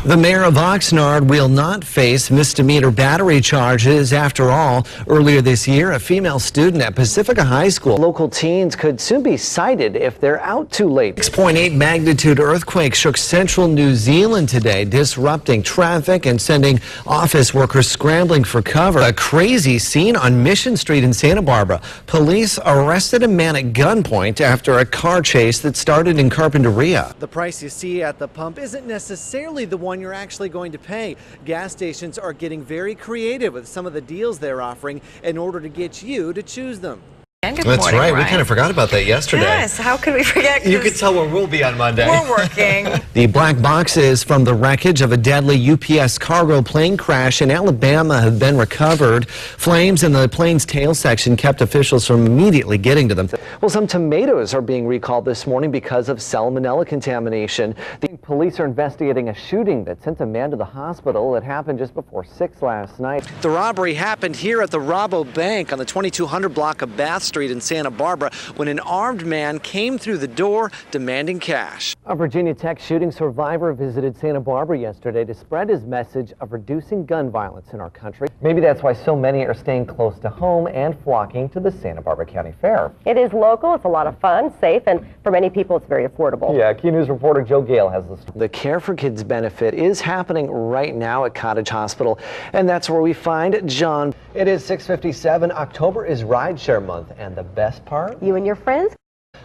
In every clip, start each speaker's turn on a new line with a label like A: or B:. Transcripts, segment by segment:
A: The mayor of Oxnard will not face misdemeanor battery charges. After all, earlier this year, a female student at Pacifica High School. Local teens could soon be cited if they're out too late. 6.8 magnitude earthquake shook central New Zealand today, disrupting traffic and sending office workers scrambling for cover. A crazy scene on Mission Street in Santa Barbara. Police arrested a man at gunpoint after a car chase that started in Carpinteria.
B: The price you see at the pump isn't necessarily the one you're actually going to pay. Gas stations are getting very creative with some of the deals they're offering in order to get you to choose them.
A: That's right.
C: Ryan.
A: We kind of forgot about that yesterday.
C: Yes, how could we forget?
A: You could tell where we'll be on Monday.
C: We're working.
A: The black boxes from the wreckage of a deadly UPS cargo plane crash in Alabama have been recovered. Flames in the plane's tail section kept officials from immediately getting to them. Well, some tomatoes are being recalled this morning because of salmonella contamination. The police are investigating a shooting that sent a man to the hospital. It happened just before 6 last night. The robbery happened here at the Rabo Bank on the 2200 block of Bath Street in Santa Barbara when an armed man came through the door demanding cash. A Virginia Tech shooting survivor visited Santa Barbara yesterday to spread his message of reducing gun violence in our country. Maybe that's why so many are staying close to home and flocking to the Santa Barbara County Fair.
D: It is local, it's a lot of fun, safe, and for many people it's very affordable.
A: Yeah, Key News reporter Joe Gale has this. The Care for Kids benefit is happening right now at Cottage Hospital, and that's where we find John. It is 6:57. October is Rideshare Month, and the best part?
D: You and your friends?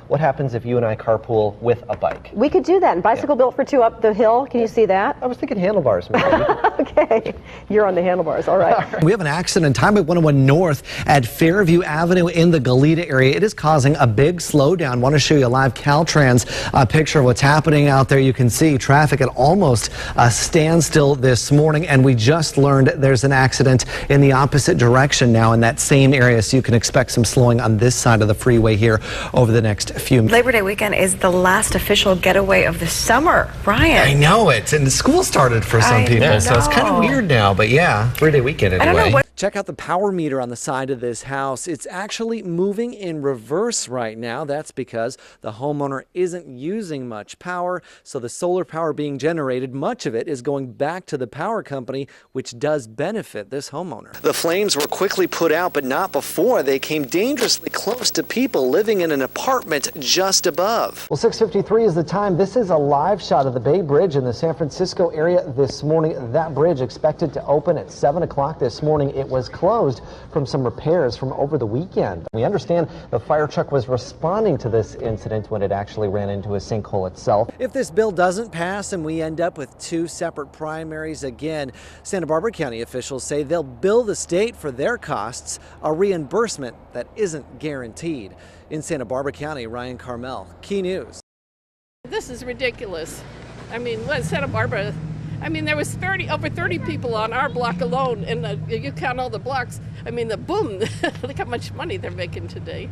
A: What happens if you and I carpool with a bike?
D: We could do that. And bicycle built for two up the hill. Can you see that?
A: I was thinking handlebars, maybe.
D: Okay. You're on the handlebars. All right.
A: We have an accident Highway 101 North at Fairview Avenue in the Goleta area. It is causing a big slowdown. Want to show you a live Caltrans picture of what's happening out there. You can see traffic at almost a standstill this morning. And we just learned there's an accident in the opposite direction now in that same area. So you can expect some slowing on this side of the freeway here over the next few minutes.
C: Labor Day weekend is the last official getaway of the summer. Ryan.
A: I know it. And the school started for some people, so it's kind of weird now. But yeah, 3-day weekend anyway.
C: I don't know what.
B: Check out the power meter on the side of this house. It's actually moving in reverse right now. That's because the homeowner isn't using much power, so the solar power being generated, much of it is going back to the power company, which does benefit this homeowner. The flames were quickly put out, but not before they came dangerously close to people living in an apartment just above. Well, 6:53 is the time. This is a live shot of the Bay Bridge in the San Francisco area this morning. That bridge expected to open at 7 o'clock this morning. It was closed from some repairs from over the weekend. We understand the fire truck was responding to this incident when it actually ran into a sinkhole itself. If this bill doesn't pass and we end up with two separate primaries again, Santa Barbara County officials say they'll bill the state for their costs, a reimbursement that isn't guaranteed. In Santa Barbara County, Ryan Carmel, Key News.
E: This is ridiculous. I mean, Santa Barbara, I mean, there was over 30 people on our block alone, and you count all the blocks. I mean, boom, look how much money they're making today.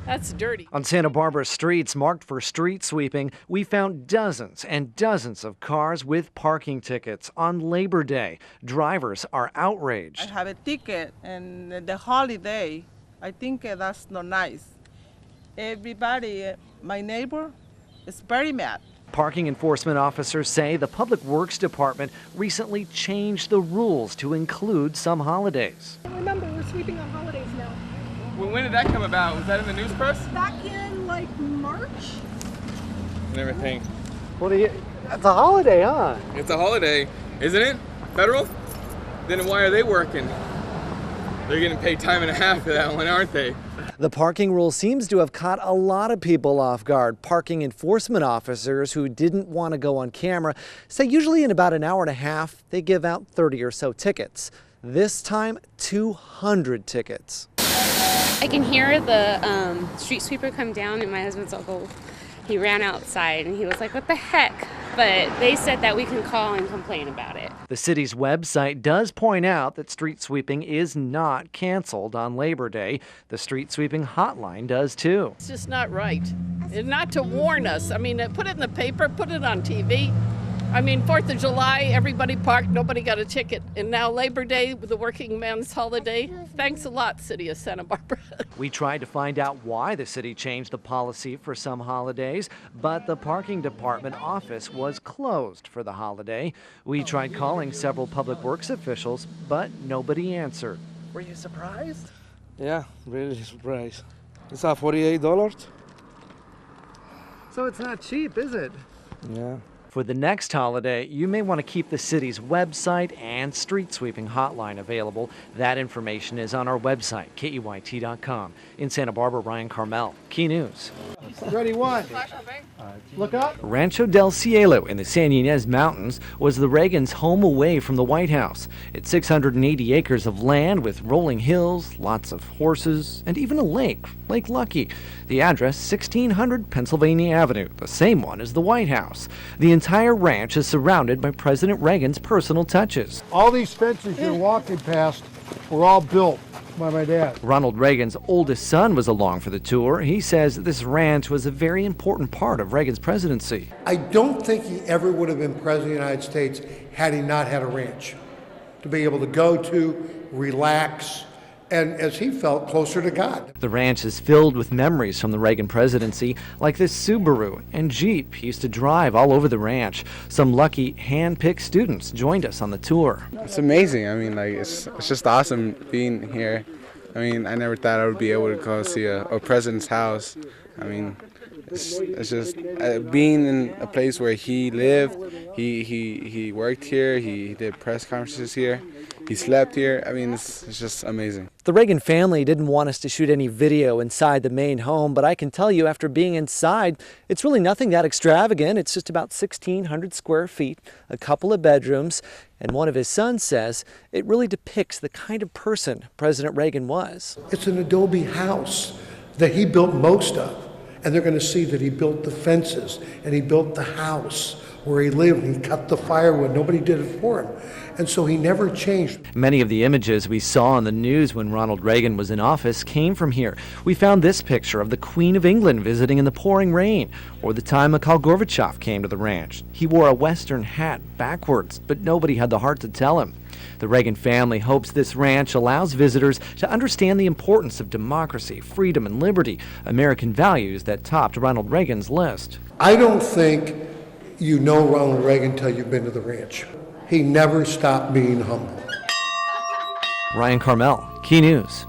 E: That's dirty. On Santa Barbara streets marked for street sweeping, we found dozens and dozens of cars with parking tickets on Labor Day. Drivers are outraged.
F: I have a ticket, and the holiday, I think that's not nice. Everybody, my neighbor, is very mad.
B: Parking enforcement officers say the Public Works Department recently changed the rules to include some holidays.
G: Remember, we're sweeping on holidays now.
H: Well, when did that come about? Was that in the news press?
G: Back in, like, March?
H: And everything.
B: Well, it's a holiday, huh?
H: It's a holiday, isn't it? Federal? Then why are they working? They're getting paid time and a half for that one, aren't they?
B: The parking rule seems to have caught a lot of people off guard. Parking enforcement officers who didn't want to go on camera say usually in about an hour and a half, they give out 30 or so tickets. This time, 200 tickets.
I: I can hear the street sweeper come down, and my husband's uncle, he ran outside and he was like, what the heck? But they said that we can call and complain about it.
B: The city's website does point out that street sweeping is not canceled on Labor Day. The street sweeping hotline does too.
E: It's just not right. And not to warn us. I mean, put it in the paper, put it on TV. I mean, 4th of July, everybody parked, nobody got a ticket. And now Labor Day, the working man's holiday. Thanks a lot, City of Santa Barbara.
B: We tried to find out why the city changed the policy for some holidays, but the parking department office was closed for the holiday. We tried calling several public works officials, but nobody answered.
J: Were you surprised?
K: Yeah, really surprised. It's $48.
J: So it's not cheap, is it?
K: Yeah.
B: For the next holiday, you may want to keep the city's website and street sweeping hotline available. That information is on our website, KEYT.com. In Santa Barbara, Ryan Carmel, Key News.
J: Ready, one. Look up.
B: Rancho del Cielo in the San Ynez Mountains was the Reagans' home away from the White House. It's 680 acres of land with rolling hills, lots of horses, and even a lake, Lake Lucky. The address, 1600 Pennsylvania Avenue, the same one as the White House. The entire ranch is surrounded by President Reagan's personal touches.
J: All these fences you're walking past were all built by my dad.
B: Ronald Reagan's oldest son was along for the tour. He says this ranch was a very important part of Reagan's presidency.
L: I don't think he ever would have been president of the United States had he not had a ranch to be able to go to, relax, and as he felt, closer to God.
B: The ranch is filled with memories from the Reagan presidency, like this Subaru and Jeep he used to drive all over the ranch. Some lucky hand-picked students joined us on the tour.
M: It's amazing. I mean, like it's just awesome being here. I mean, I never thought I would be able to go see a president's house. I mean, it's just being in a place where he lived. He worked here. He did press conferences here. He slept here. I mean, it's just amazing.
B: The Reagan family didn't want us to shoot any video inside the main home, but I can tell you after being inside, it's really nothing that extravagant. It's just about 1,600 square feet, a couple of bedrooms, and one of his sons says it really depicts the kind of person President Reagan was.
L: It's an adobe house that he built most of, and they're going to see that he built the fences, and he built the house where he lived, and he cut the firewood. Nobody did it for him. And so he never changed.
B: Many of the images we saw on the news when Ronald Reagan was in office came from here. We found this picture of the Queen of England visiting in the pouring rain, or the time Mikhail Gorbachev came to the ranch. He wore a Western hat backwards, but nobody had the heart to tell him. The Reagan family hopes this ranch allows visitors to understand the importance of democracy, freedom, and liberty, American values that topped Ronald Reagan's list.
L: I don't think you know Ronald Reagan until you've been to the ranch. He never stopped being humble.
B: Ryan Carmel, Key News.